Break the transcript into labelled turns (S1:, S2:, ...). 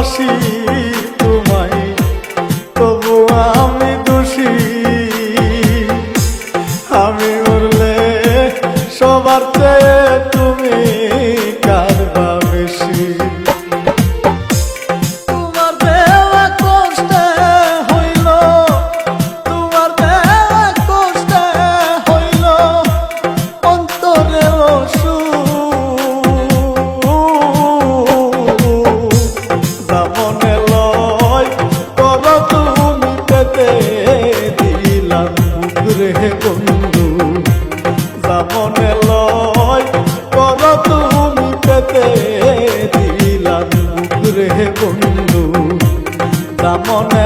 S1: ভালোবাসি তোমায়, তবু আমি দোষী। আমি মরলে সবার চেয়ে তুমি কাঁদবা বেশি। তোমার দেওয়া কষ্টে হইল, তোমার দেওয়া কষ্টে হইল অন্তরে মনে লয় কর তুমি পেতে দিলাম বুকরে বন্ধু। মনে লয় কর তুমি পেতে দিলাম বুকরে বন্ধু। মনে